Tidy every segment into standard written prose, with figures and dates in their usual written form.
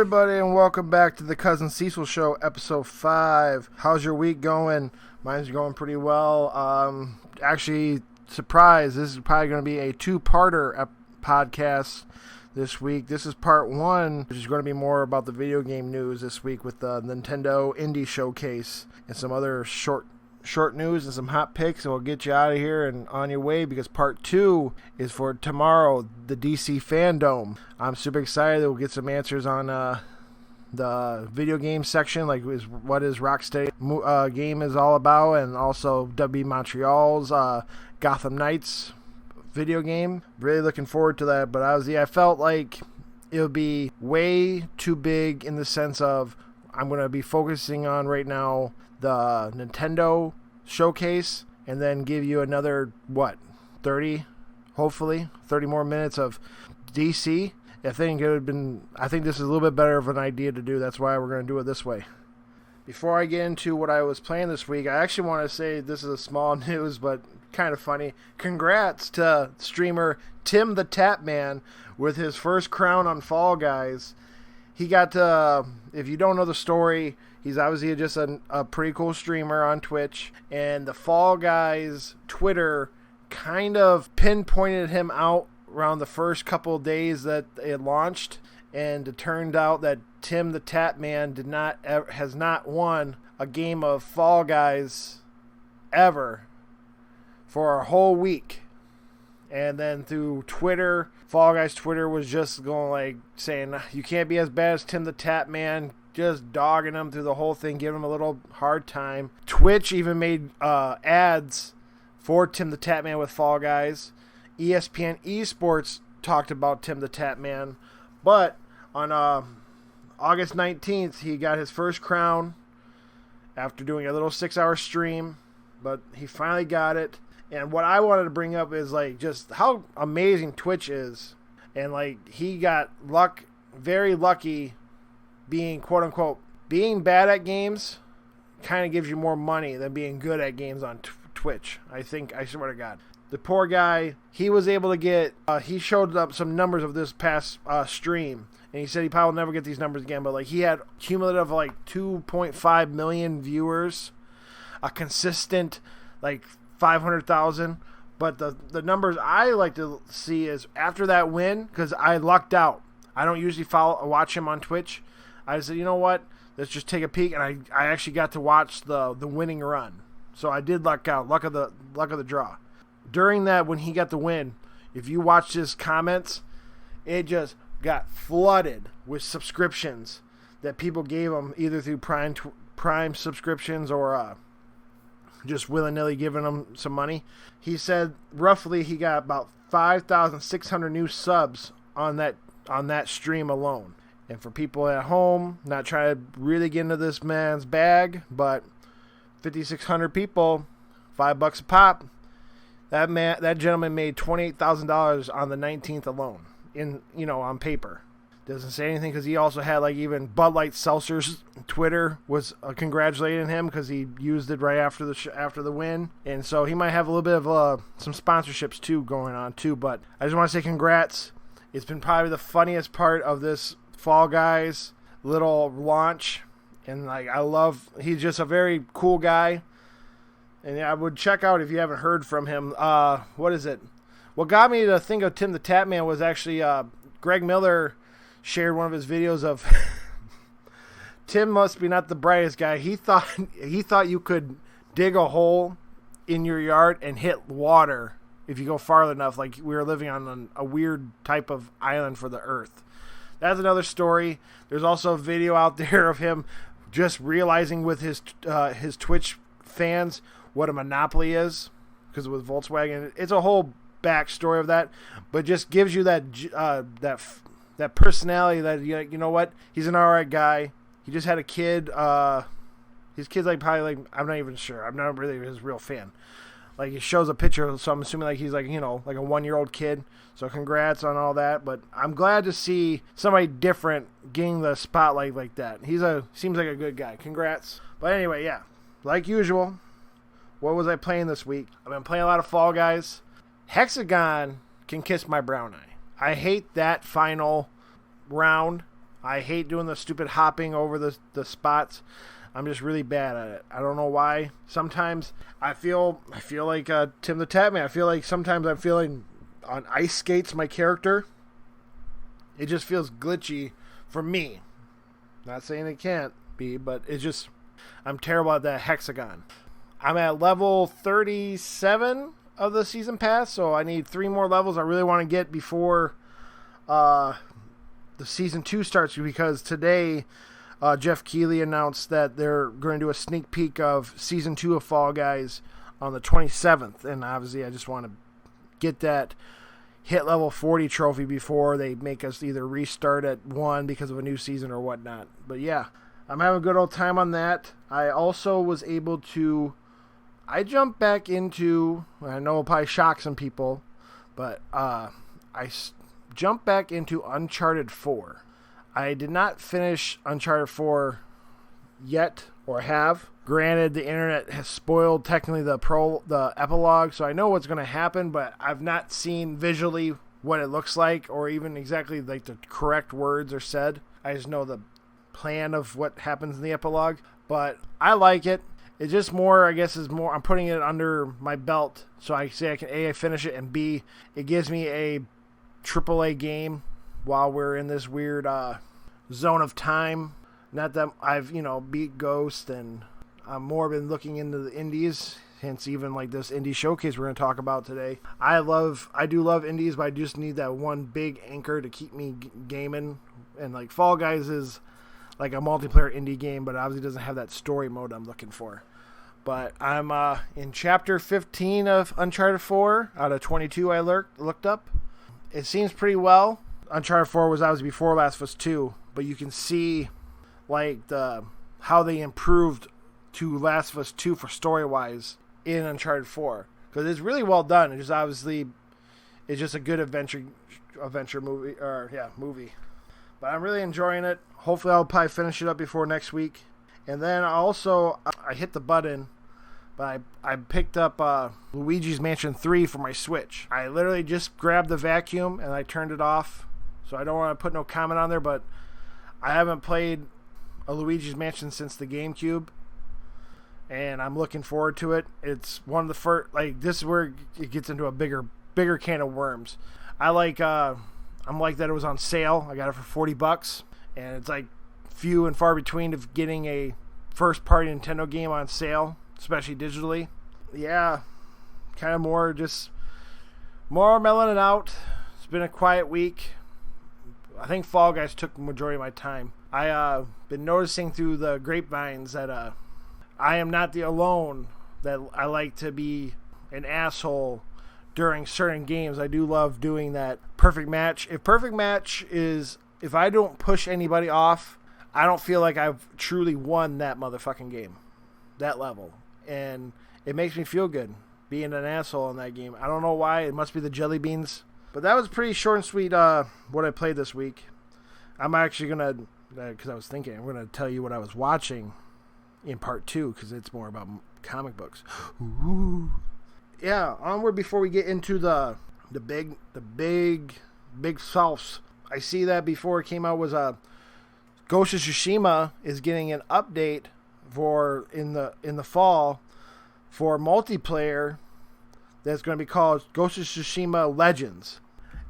everybody, and welcome back to the CuzNCiseal Show, episode 5. How's your week going? Mine's going pretty well. Actually, surprise, this is probably going to be a two-parter podcast this week. This is part 1, which is going to be more about the video game news this week with the Nintendo Indie Showcase and some other short news and some hot picks, and we'll get you out of here and on your way, because part 2 is for tomorrow, the DC Fandom. I'm super excited that we'll get some answers on the video game section, like what is Rocksteady game is all about, and also WB Montreal's Gotham Knights video game. Really looking forward to that, but I felt like it would be way too big in the sense of I'm going to be focusing on right now the Nintendo Showcase, and then give you another 30 more minutes of DC. I think this is a little bit better of an idea to do. That's why we're going to do it this way. Before I get into what I was playing this week, I actually want to say this is a small news, but kind of funny. Congrats to streamer Tim The Tatman with his first crown on Fall Guys. He got to, if you don't know the story, he's obviously just a pretty cool streamer on Twitch, and the Fall Guys Twitter kind of pinpointed him out around the first couple of days that it launched, and it turned out that Tim The Tatman has not won a game of Fall Guys ever for a whole week. And then through Twitter, Fall Guys Twitter was just going saying, you can't be as bad as Tim The Tatman, just dogging him through the whole thing, giving him a little hard time. Twitch even made ads for Tim The Tatman with Fall Guys. ESPN Esports talked about Tim The Tatman. But on August 19th, he got his first crown after doing a little 6-hour stream. But he finally got it. And what I wanted to bring up is just how amazing Twitch is. And he got very lucky being quote unquote being bad at games kind of gives you more money than being good at games on Twitch. I swear to God. The poor guy, he was able to get he showed up some numbers of this past stream, and he said he probably will never get these numbers again, but he had cumulative 2.5 million viewers, a consistent 500,000. But the numbers I like to see is after that win, because I lucked out. I don't usually watch him on Twitch. I said, you know what? Let's just take a peek, and I actually got to watch the winning run. So I did luck out, luck of the draw. During that, when he got the win, if you watched his comments, it just got flooded with subscriptions that people gave him either through Prime subscriptions or just willy-nilly giving him some money. He said roughly he got about 5,600 new subs on that stream alone. And for people at home, not trying to really get into this man's bag, but 5,600 people, $5 a pop. That gentleman made $28,000 on the 19th alone, on paper. Doesn't say anything because he also had even Bud Light Seltzer's Twitter was congratulating him because he used it right after the win, and so he might have a little bit of some sponsorships too going on too. But I just want to say congrats. It's been probably the funniest part of this Fall Guys little launch, and he's just a very cool guy, and I would check out if you haven't heard from him. What is it? What got me to think of Tim The Tatman was actually Greg Miller shared one of his videos of Tim must be not the brightest guy. He thought you could dig a hole in your yard and hit water if you go farther enough. We were living on a weird type of island for the earth. That's another story. There's also a video out there of him just realizing with his Twitch fans what a monopoly is, because with Volkswagen, it's a whole backstory of that, but just gives you that personality that you know what, he's an alright guy. He just had a kid. His kid's probably I'm not even sure. I'm not really his real fan. He shows a picture, so I'm assuming he's a 1-year-old kid. So congrats on all that. But I'm glad to see somebody different getting the spotlight like that. Seems like a good guy. Congrats. But anyway, yeah, like usual. What was I playing this week? I've been playing a lot of Fall Guys. Hexagon can kiss my brown eye. I hate that final round I hate doing the stupid hopping over the spots. I'm just really bad at it. I don't know why. Sometimes I feel like Tim the Tatman. I feel like sometimes I'm feeling on ice skates, my character. It just feels glitchy for me. Not saying it can't be, but it's just, I'm terrible at that hexagon. I'm at level 37 of the season pass, so I need 3 more levels I really want to get before the season 2 starts, because today Jeff Keighley announced that they're going to do a sneak peek of season 2 of Fall Guys on the 27th, and obviously I just want to get that hit level 40 trophy before they make us either restart at 1 because of a new season or whatnot. But yeah, I'm having a good old time on that. I also was able to, I jumped back into, I know it'll probably shock some people, but jumped back into Uncharted 4. I did not finish Uncharted 4 yet, or have. Granted, the internet has spoiled technically the epilogue, so I know what's going to happen, but I've not seen visually what it looks like, or even exactly like the correct words are said. I just know the plan of what happens in the epilogue, but I like it. It's just more, I guess, I'm putting it under my belt, so I say I can A, I finish it, and B, it gives me a AAA game while we're in this weird zone of time. Not that I've, beat Ghost, and I've more been looking into the indies, hence even like this indie showcase we're going to talk about today. I do love indies, but I just need that one big anchor to keep me gaming. And like Fall Guys is like a multiplayer indie game, but obviously doesn't have that story mode I'm looking for. But I'm in chapter 15 of Uncharted 4 out of 22 I looked up. It seems pretty well. Uncharted 4 was obviously before Last of Us 2, but you can see like how they improved to Last of Us 2 for story-wise in Uncharted 4. Because it's really well done. It's just obviously, it's just a good adventure movie. But I'm really enjoying it. Hopefully I'll probably finish it up before next week. And then I hit the button, but I picked up Luigi's Mansion 3 for my Switch. I literally just grabbed the vacuum and I turned it off. So I don't want to put no comment on there, but I haven't played a Luigi's Mansion since the GameCube, and I'm looking forward to it. It's one of the first, this is where it gets into a bigger can of worms. I'm like that it was on sale. I got it for $40, and it's like few and far between of getting a first party Nintendo game on sale, especially digitally. Yeah, kind of more melling it out. It's been a quiet week. I think Fall Guys took the majority of my time. I been noticing through the grapevines that I am not the alone that I like to be an asshole during certain games. I do love doing that perfect match. If I don't push anybody off, I don't feel like I've truly won that motherfucking game, that level. And it makes me feel good being an asshole in that game. I don't know why. It must be the jelly beans. But that was pretty short and sweet what I played this week. I'm actually going to, because I was thinking, I'm going to tell you what I was watching in part 2, because it's more about comic books. Ooh. Yeah, onward before we get into the big sauce. I see that before it came out was Ghost of Tsushima is getting an update for in the fall for multiplayer that's going to be called Ghost of Tsushima Legends.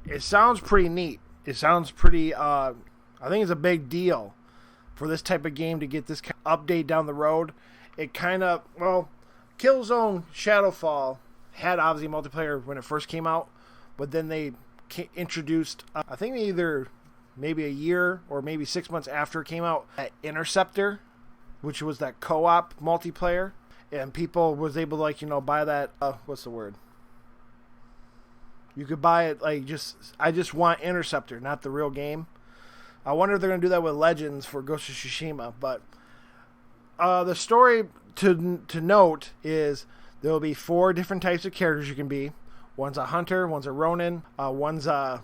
It sounds pretty neat. It sounds pretty, I think it's a big deal for this type of game to get this kind of update down the road. It kind of, Killzone Shadowfall had obviously multiplayer when it first came out, but then they introduced, I think maybe a year or maybe 6 months after it came out, at Interceptor, which was that co-op multiplayer. And people was able to, buy that, what's the word? You could buy it, I just want Interceptor, not the real game. I wonder if they're going to do that with Legends for Ghost of Tsushima. But the story to note is there will be 4 different types of characters you can be. One's a hunter, one's a ronin, one's a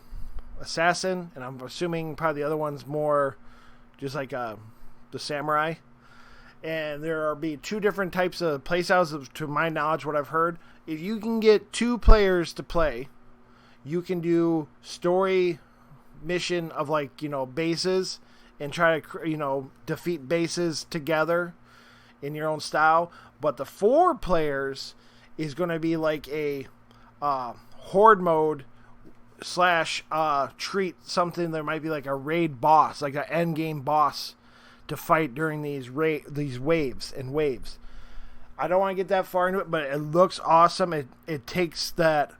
assassin, and I'm assuming probably the other one's more just like the samurai. And there will be 2 different types of playstyles, to my knowledge, what I've heard. If you can get 2 players to play, you can do story mission of bases and try to, defeat bases together in your own style. But the 4 players is going to be like a horde mode / treat something that might be like a raid boss, like an end game boss to fight during these waves and waves. I don't want to get that far into it, but it looks awesome. It takes that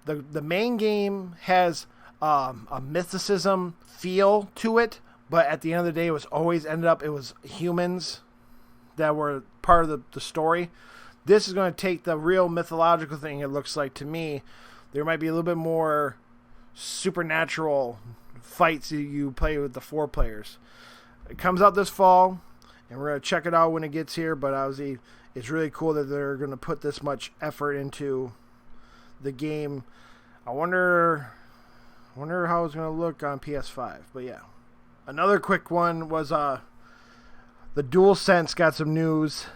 the main game has a mysticism feel to it, but at the end of the day, it was humans that were part of the story. This is going to take the real mythological thing. It looks like to me, there might be a little bit more supernatural fights you play with the 4 players. It comes out this fall, and we're going to check it out when it gets here. But obviously, it's really cool that they're going to put this much effort into the game. I wonder how it's going to look on PS5. But yeah, another quick one was the DualSense got some news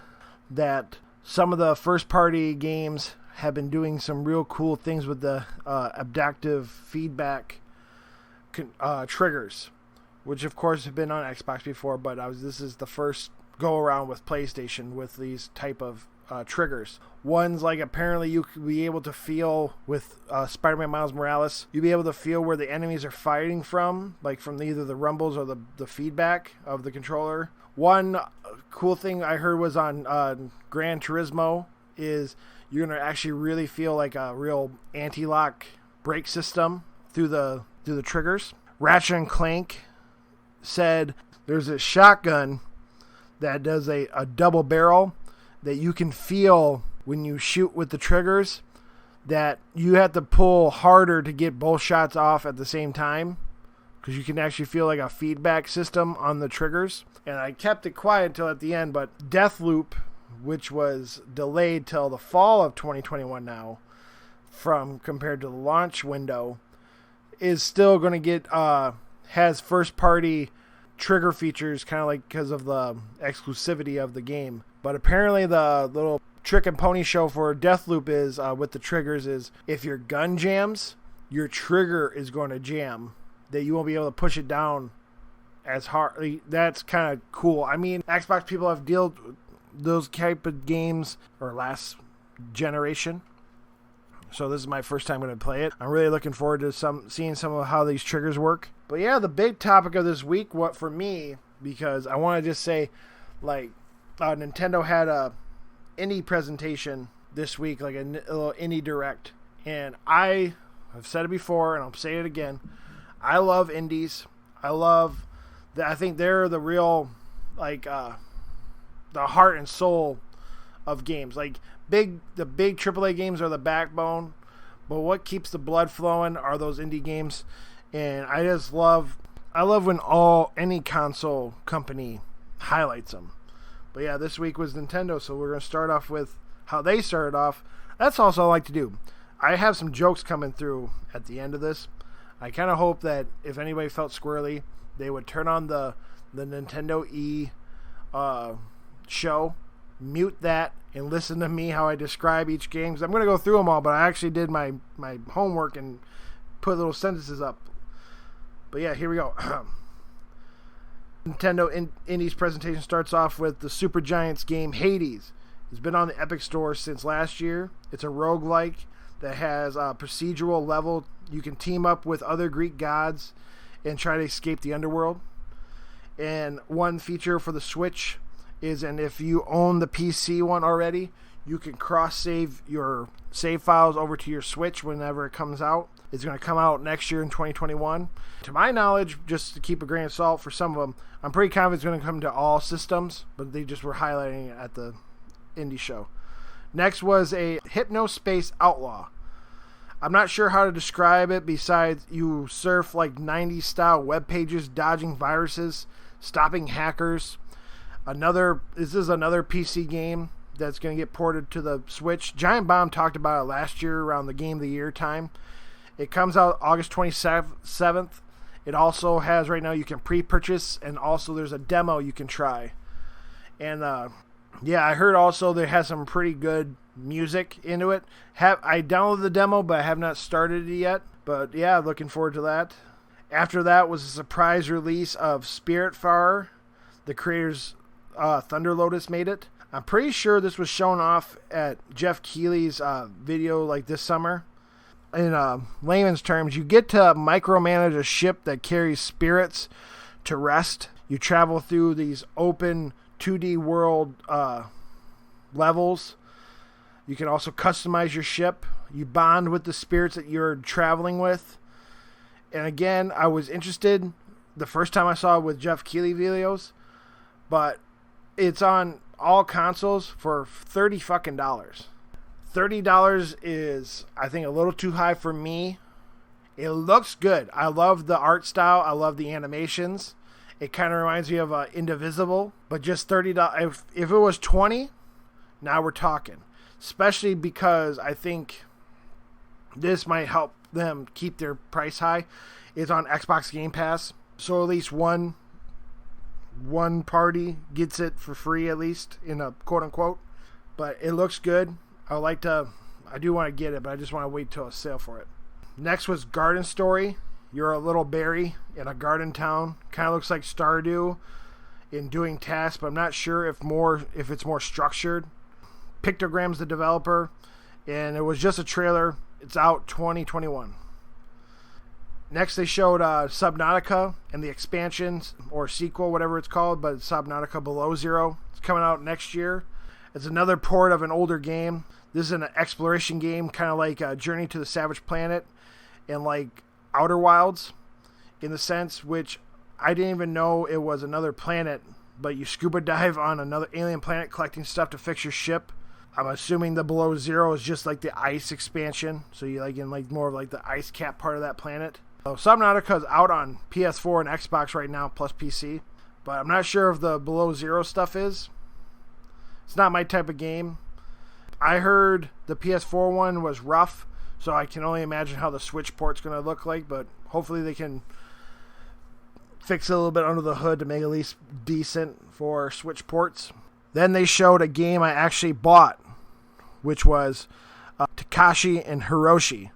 that some of the first-party games have been doing some real cool things with the adaptive feedback triggers, which of course have been on Xbox before, but this is the first go-around with PlayStation with these type of triggers. One's like apparently you could be able to feel with Spider-Man Miles Morales, you'll be able to feel where the enemies are fighting from, like from either the rumbles or the feedback of the controller. One cool thing I heard was on Gran Turismo is you're going to actually really feel like a real anti-lock brake system through the triggers. Ratchet and Clank said there's a shotgun that does a double barrel that you can feel when you shoot with the triggers, that you have to pull harder to get both shots off at the same time, because you can actually feel like a feedback system on the triggers. And I kept it quiet until at the end, but Deathloop, which was delayed till the fall of 2021 now, compared to the launch window, is still going to get has first party trigger features, kind of like because of the exclusivity of the game. But apparently the little trick and pony show for Deathloop is with the triggers is if your gun jams, your trigger is going to jam, that you won't be able to push it down as hard. That's kind of cool. I mean, Xbox people have dealt with those type of games or last generation, so this is my first time going to play it. I'm really looking forward to seeing some of how these triggers work. But yeah, the big topic of this week, what for me, because I want to just say, like, Nintendo had a indie presentation this week, like a little indie direct, and I have said it before and I'll say it again. I love indies. I think they're the real, like, the heart and soul of games. Like the big AAA games are the backbone, but what keeps the blood flowing are those indie games. And I love when any console company highlights them. But yeah, this week was Nintendo, so we're going to start off with how they started off. That's also what I like to do. I have some jokes coming through at the end of this. I kind of hope that if anybody felt squirrely, they would turn on the Nintendo E show, mute that, and listen to me how I describe each game. Because I'm going to go through them all, but I actually did my homework and put little sentences up. But yeah, here we go. Nintendo Indies presentation starts off with the Super Giants game Hades. It's been on the Epic Store since last year. It's a roguelike that has a procedural level. You can team up with other Greek gods and try to escape the underworld. And one feature for the Switch is, and if you own the PC one already, you can cross-save your save files over to your Switch whenever it comes out. It's going to come out next year in 2021. To my knowledge, just to keep a grain of salt for some of them, I'm pretty confident it's going to come to all systems, but they just were highlighting it at the indie show. Next was a Hypnospace Outlaw. I'm not sure how to describe it besides you surf like 90s style web pages, dodging viruses, stopping hackers. This is another PC game that's going to get ported to the Switch. Giant Bomb talked about it last year around the Game of the Year time. It comes out August 27th. It also has, right now, you can pre-purchase, and also there's a demo you can try. And yeah, I heard also that it has some pretty good music into it. I downloaded the demo, but I have not started it yet. But yeah, looking forward to that. After that was a surprise release of Spiritfarer. The creators Thunder Lotus made it. I'm pretty sure this was shown off at Jeff Keighley's video like this summer. In layman's terms, you get to micromanage a ship that carries spirits to rest. You travel through these open 2D world levels. You can also customize your ship. You bond with the spirits that you're traveling with. And again, I was interested the first time I saw it with Jeff Keighley videos, but it's on all consoles for $30 fucking dollars. $30 is, I think, a little too high for me. It looks good. I love the art style. I love the animations. It kind of reminds me of Indivisible, but just $30. If it was $20, now we're talking. Especially because I think this might help them keep their price high. It's on Xbox Game Pass, so at least one party gets it for free, at least in a quote unquote. But it looks good. I do want to get it, but I just want to wait till a sale for it. Next was Garden Story. You're a little berry in a garden town. Kind of looks like Stardew in doing tasks, but I'm not sure if it's more structured. Pictogram's the developer, and it was just a trailer. It's out 2021. Next, they showed Subnautica and the expansions, or sequel, whatever it's called, but it's Subnautica Below Zero. It's coming out next year. It's another port of an older game. This is an exploration game, kind of like Journey to the Savage Planet and like Outer Wilds, in the sense which I didn't even know it was another planet, but you scuba dive on another alien planet collecting stuff to fix your ship. I'm assuming the Below Zero is just like the ice expansion, so you like in like more of like the ice cap part of that planet. So Subnautica is out on PS4 and Xbox right now, plus PC, but I'm not sure if the Below Zero stuff is. It's not my type of game. I heard the PS4 one was rough, so I can only imagine how the Switch port's going to look like, but hopefully they can fix it a little bit under the hood to make it at least decent for Switch ports. Then they showed a game I actually bought, which was Takashi and Hiroshi.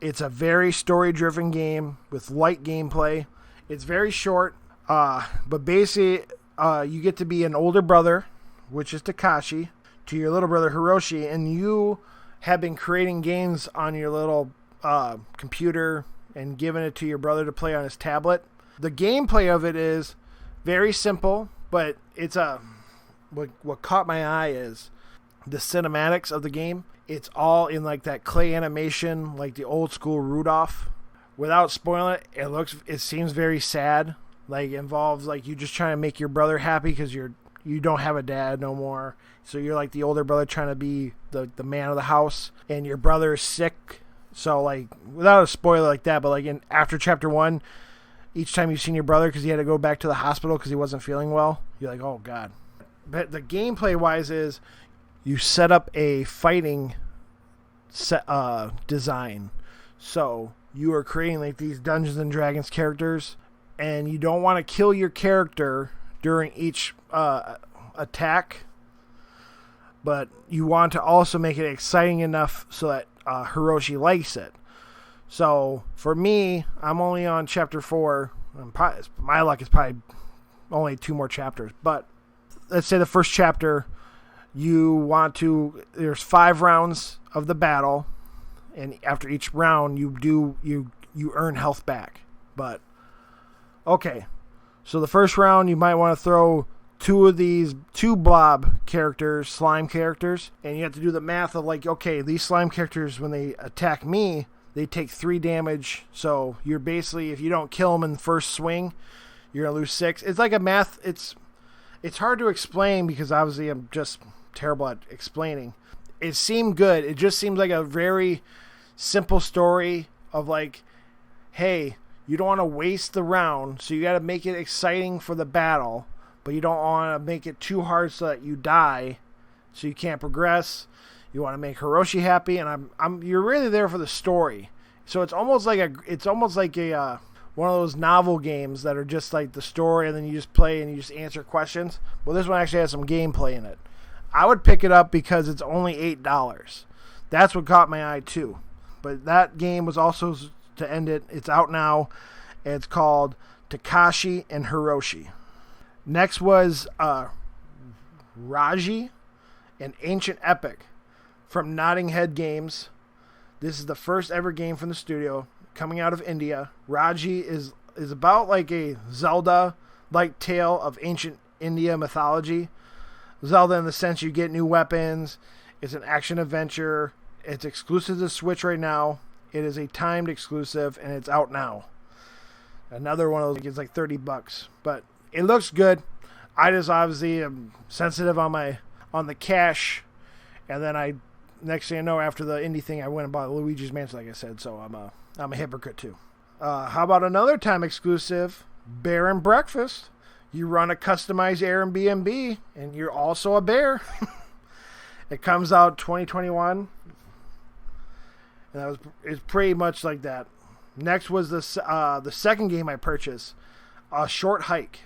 It's a very story-driven game with light gameplay. It's very short, but basically you get to be an older brother, which is Takashi, to your little brother Hiroshi, and you have been creating games on your little computer and giving it to your brother to play on his tablet. The gameplay of it is very simple, but it's what caught my eye is the cinematics of the game. It's all in like that clay animation, like the old school Rudolph. Without spoiling it, it seems very sad. Like it involves like you just trying to make your brother happy because you don't have a dad no more. So you're like the older brother trying to be the man of the house, and your brother is sick. So like without a spoiler like that, but like after chapter 1, each time you've seen your brother because he had to go back to the hospital because he wasn't feeling well, you're like, oh god. But the gameplay wise is you set up a fighting design. So you are creating like these Dungeons and Dragons characters, and you don't want to kill your character during each attack, but you want to also make it exciting enough so that Hiroshi likes it. So for me, I'm only on chapter 4. My luck is probably only 2 more chapters, but let's say the first chapter, there's 5 rounds of the battle, and after each round you earn health back. But okay, so the first round you might want to throw 2 blob characters, slime characters, and you have to do the math of like, okay, these slime characters, when they attack me, they take 3 damage. So you're basically, if you don't kill them in the first swing, you're gonna lose 6. It's like a math. It's hard to explain because obviously I'm just terrible at explaining. It seemed good. It just seems like a very simple story of like, hey, you don't want to waste the round, so you got to make it exciting for the battle, but you don't want to make it too hard so that you die, so you can't progress. You want to make Hiroshi happy, and you're really there for the story. So it's almost like a one of those novel games that are just like the story, and then you just play and you just answer questions. Well, this one actually has some gameplay in it. I would pick it up because it's only $8. That's what caught my eye too. But that game was also, to end it, it's out now, It's called Takashi and Hiroshi. Next was Raji, an ancient epic from Notting Head Games. This is the first ever game from the studio coming out of India. Raji is about like a Zelda-like tale of ancient India mythology. Zelda in the sense you get new weapons. It's an action adventure. It's exclusive to Switch right now. It is a timed exclusive, and it's out now. Another one of those is like $30, but it looks good. I just obviously am sensitive on the cash, and then next thing I know, after the indie thing, I went and bought Luigi's Mansion, like I said. So I'm a hypocrite too. How about another time exclusive, Bear and Breakfast? You run a customized Airbnb, and you're also a bear. It comes out 2021, and it's pretty much like that. Next was the second game I purchased, A Short Hike.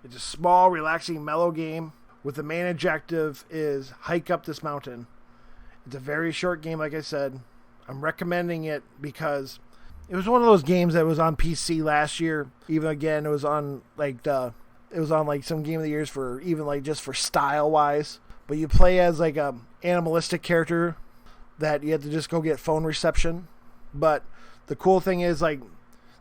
It's a small, relaxing, mellow game with the main objective is hike up this mountain. It's a very short game, like I said. I'm recommending it because it was one of those games that was on PC last year. Even again, it was on like some Game of the Years for even like just for style wise. But you play as like a animalistic character that you have to just go get phone reception. But the cool thing is like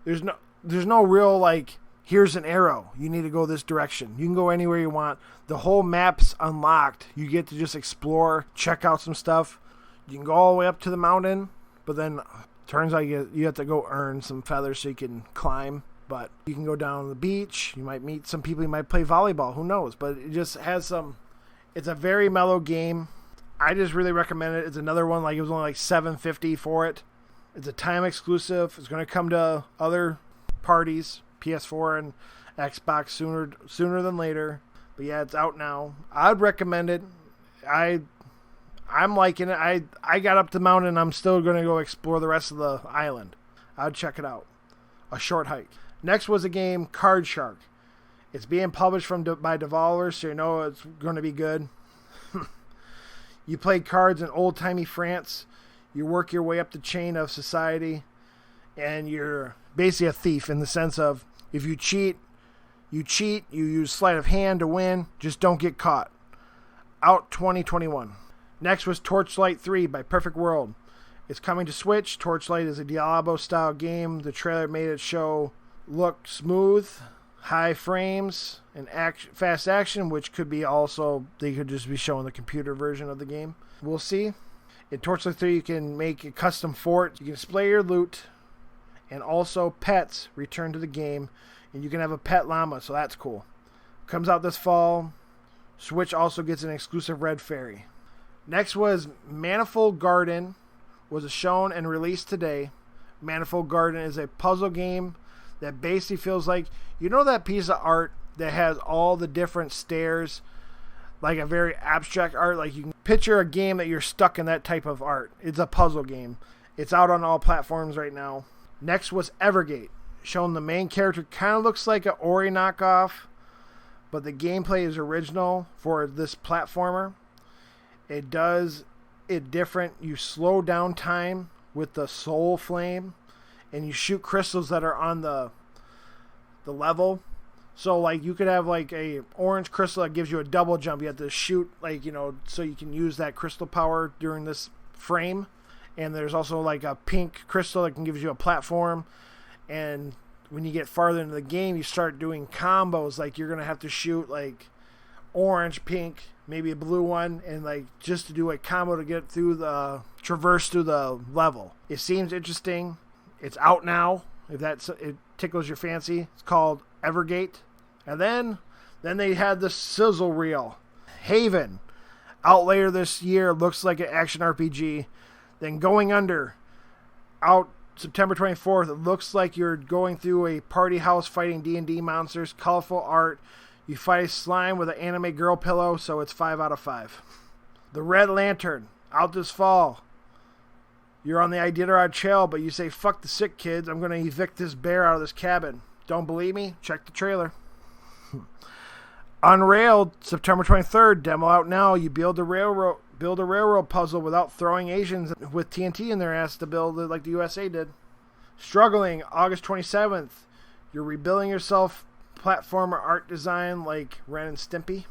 there's no real like here's an arrow. You need to go this direction. You can go anywhere you want. The whole map's unlocked. You get to just explore, check out some stuff. You can go all the way up to the mountain, but then turns out you have to go earn some feathers so you can climb. But you can go down to the beach. You might meet some people. You might play volleyball. Who knows? But it just has some... It's a very mellow game. I just really recommend it. It's another one. Like it was only like $7.50 for it. It's a time exclusive. It's going to come to other parties, PS4 and Xbox sooner than later. But yeah, it's out now. I'd recommend it. I'm liking it. I got up the mountain. I'm still going to go explore the rest of the island. I'd check it out. A Short Hike. Next was a game, Card Shark. It's being published by Devolver, so you know it's going to be good. You play cards in old-timey France. You work your way up the chain of society, and you're basically a thief in the sense of if you cheat, you use sleight of hand to win, just don't get caught. Out 2021. Next was Torchlight 3 by Perfect World. It's coming to Switch. Torchlight is a Diablo-style game. The trailer made it look smooth, high frames, and fast action, which could be also, they could just be showing the computer version of the game. We'll see. In Torchlight 3, you can make a custom fort. You can display your loot, and also pets return to the game, and you can have a pet llama, so that's cool. Comes out this fall. Switch also gets an exclusive Red Fairy. Next was Manifold Garden, was shown and released today. Manifold Garden is a puzzle game that basically feels like, you know that piece of art that has all the different stairs, like a very abstract art, like you can picture a game that you're stuck in that type of art. It's a puzzle game. It's out on all platforms right now. Next was Evergate, shown the main character kind of looks like an Ori knockoff, but the gameplay is original for this platformer. It does it different. You slow down time with the soul flame, and you shoot crystals that are on the level. So like you could have like a orange crystal that gives you a double jump. You have to shoot like, you know, so you can use that crystal power during this frame. And there's also like a pink crystal that can give you a platform. And when you get farther into the game, you start doing combos. Like you're gonna have to shoot like orange, pink, maybe a blue one, and like just to do a combo to get through traverse through the level. It seems interesting. It's out now. If it tickles your fancy, it's called Evergate. And then they had the sizzle reel, Haven, out later this year. Looks like an action RPG. Then Going Under, out September 24th. It looks like you're going through a party house fighting D&D monsters. Colorful art. You fight a slime with an anime girl pillow, so it's 5 out of 5. The Red Lantern, out this fall. You're on the Iditarod trail, but you say, fuck the sick kids, I'm going to evict this bear out of this cabin. Don't believe me? Check the trailer. Unrailed, September 23rd, demo out now. You build a railroad puzzle without throwing Asians with TNT in their ass to build it like the USA did. Struggling, August 27th. You're rebuilding yourself platformer art design like Ren and Stimpy.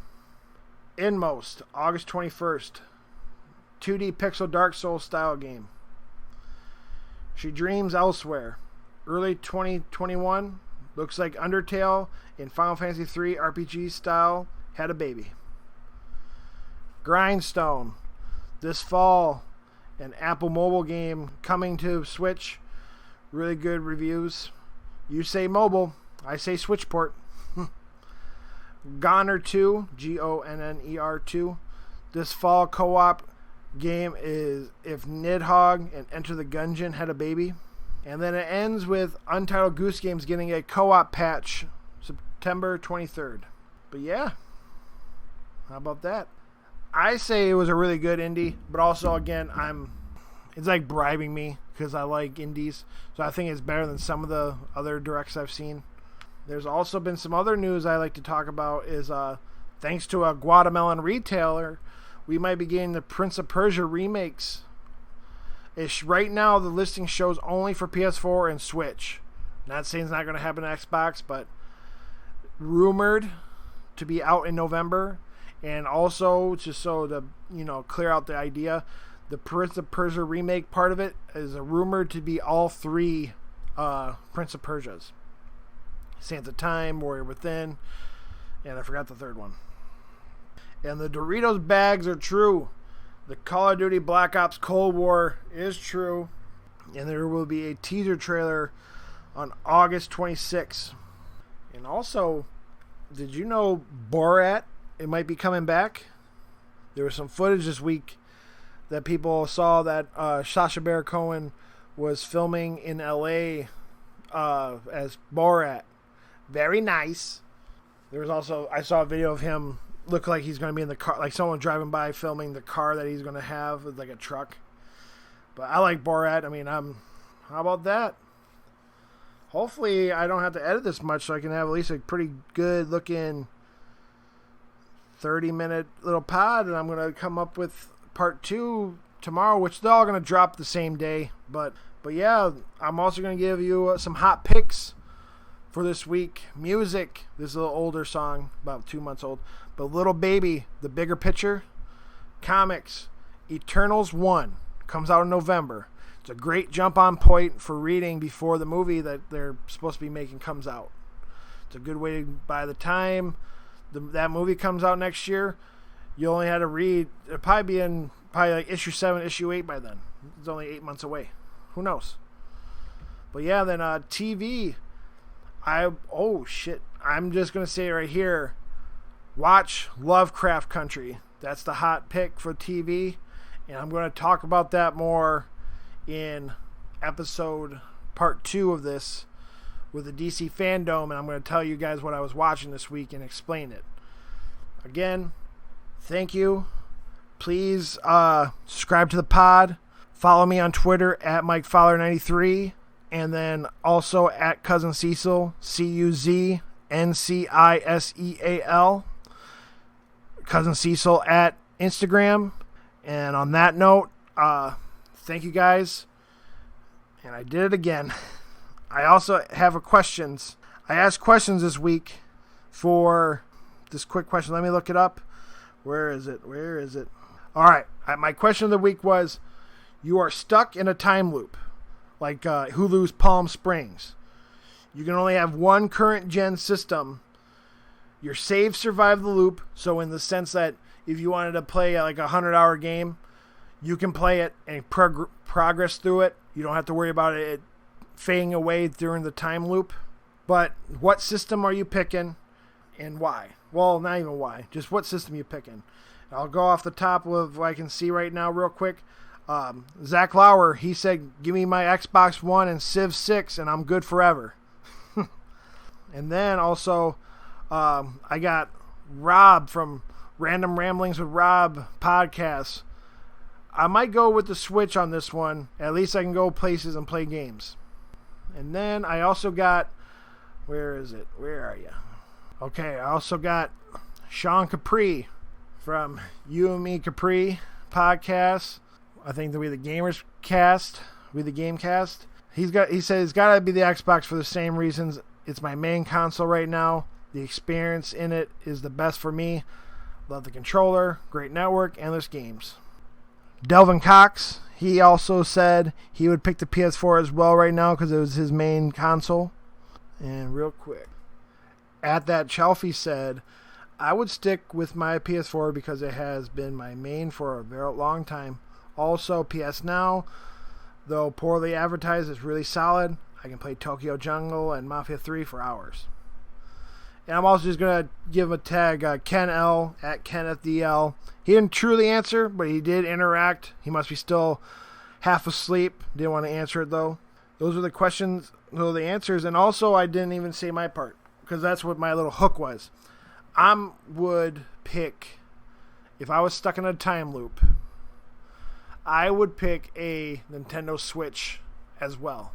Inmost, August 21st. 2D pixel Dark Souls style game. She Dreams Elsewhere. Early 2021. Looks like Undertale in Final Fantasy III RPG style had a baby. Grindstone. This fall, an Apple mobile game coming to Switch. Really good reviews. You say mobile, I say Switch port. Goner 2, Gonner 2. This fall co-op game is If Nidhogg and Enter the Gungeon had a baby. And then it ends with Untitled Goose Games getting a co-op patch September 23rd. But yeah, how about that? I say it was a really good indie, but also again, it's like bribing me because I like indies. So I think it's better than some of the other directs I've seen. There's also been some other news I like to talk about is thanks to a Guatemalan retailer, we might be getting the Prince of Persia remakes. Right now, the listing shows only for PS4 and Switch. Not saying it's not going to happen on Xbox, but rumored to be out in November. And also, just so to clear out the idea, the Prince of Persia remake part of it is rumored to be all three Prince of Persias. Sands of Time, Warrior Within, and I forgot the third one. And the Doritos bags are true. The Call of Duty Black Ops Cold War is true. And there will be a teaser trailer on August 26th. And also, did you know Borat, it might be coming back? There was some footage this week that people saw that Sacha Baron Cohen was filming in LA as Borat. Very nice. There was also, I saw a video of him look like he's going to be in the car, like someone driving by filming the car that he's going to have with like a truck. But I like Borat. I mean, how about that? Hopefully I don't have to edit this much so I can have at least a pretty good looking 30-minute little pod, and I'm going to come up with part 2 tomorrow, which they're all going to drop the same day. But yeah, I'm also going to give you some hot picks for this week. Music. This is a little older song, about 2 months old. But Little Baby, The Bigger Picture. Comics. Eternals 1 comes out in November. It's a great jump on point for reading before the movie that they're supposed to be making comes out. It's a good way to, by the time that movie comes out next year, you only had to read, it'll probably be in like issue 7, issue 8 by then. It's only 8 months away. Who knows? But yeah, then TV. I'm just going to say it right here. Watch Lovecraft Country. That's the hot pick for TV. And I'm going to talk about that more in episode part 2 of this with the DC Fandom. And I'm going to tell you guys what I was watching this week and explain it. Again, thank you. Please subscribe to the pod. Follow me on Twitter at MikeFowler93. And then also at CuzNCiseal, CuzNCiseal. CuzNCiseal at Instagram. And on that note, thank you guys. And I did it again. I also have questions. I asked questions this week for this quick question. Let me look it up. Where is it? All right. My question of the week was, you are stuck in a time loop, like Hulu's Palm Springs. You can only have one current gen system. Your saves survive the loop, so in the sense that if you wanted to play like a 100-hour game, you can play it and progress through it. You don't have to worry about it fading away during the time loop. But what system are you picking and why? Well, not even why, just what system you picking. I'll go off the top of what I can see right now real quick. Zach Lauer, he said, give me my Xbox One and Civ 6 and I'm good forever. And then also, I got Rob from Random Ramblings with Rob podcast. I might go with the Switch on this one. At least I can go places and play games. And then I also got, where is it? Where are you? Okay, I also got Sean Capri from You and Me Capri podcast. I think the We the Gamers cast, We the Game cast. He said it's got to be the Xbox for the same reasons It's my main console right now. The experience in it is the best for me. Love the controller, great network, endless games. Delvin Cox, he also said he would pick the PS4 as well right now because it was his main console. And real quick, At That Chelfie said, I would stick with my PS4 because it has been my main for a very long time. Also, PS Now, though poorly advertised, is really solid. I can play Tokyo Jungle and Mafia 3 for hours. And I'm also just going to give a tag, Ken L, at KennethDL. He didn't truly answer, but he did interact. He must be still half asleep. Didn't want to answer it, though. Those are the questions, those are the answers. And also, I didn't even say my part, because that's what my little hook was. I would pick, if I was stuck in a time loop, I would pick a Nintendo Switch as well.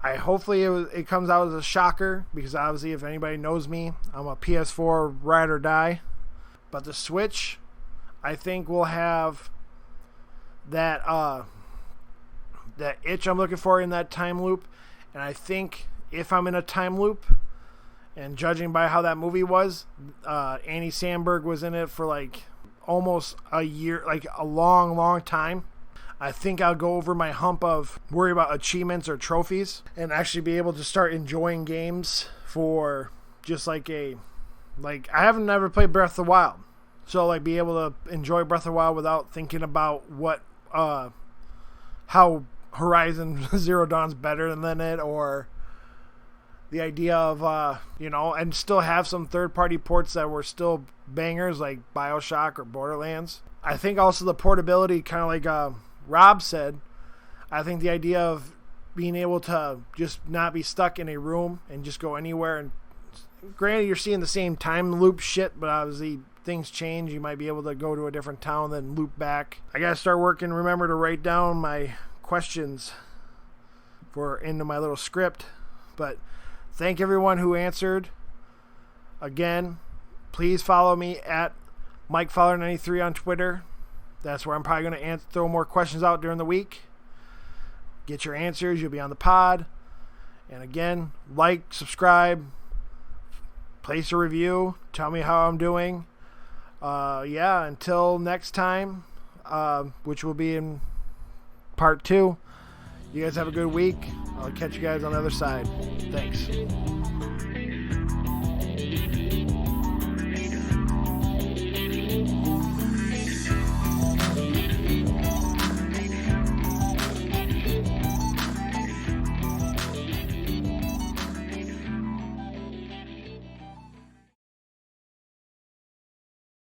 Hopefully it comes out as a shocker, because obviously if anybody knows me, I'm a PS4 ride or die. But the Switch, I think, will have that itch I'm looking for in that time loop. And I think if I'm in a time loop, and judging by how that movie was, Andy Samberg was in it for like almost a year, like a long, long time. I think I'll go over my hump of worry about achievements or trophies and actually be able to start enjoying games for just like I haven't never played Breath of the Wild. So like be able to enjoy Breath of the Wild without thinking about how Horizon Zero Dawn's better than it, or the idea of, and still have some third-party ports that were still bangers like BioShock or Borderlands. I think also the portability, kind of like Rob said, I think the idea of being able to just not be stuck in a room and just go anywhere. And granted, you're seeing the same time loop shit, but obviously things change. You might be able to go to a different town, then loop back. I got to start working, remember to write down my questions into my little script. But thank everyone who answered. Again, please follow me at MikeFowler93 on Twitter. That's where I'm probably going to throw more questions out during the week. Get your answers. You'll be on the pod. And again, like, subscribe, place a review. Tell me how I'm doing. Until next time, which will be in part 2. You guys have a good week. I'll catch you guys on the other side. Thanks.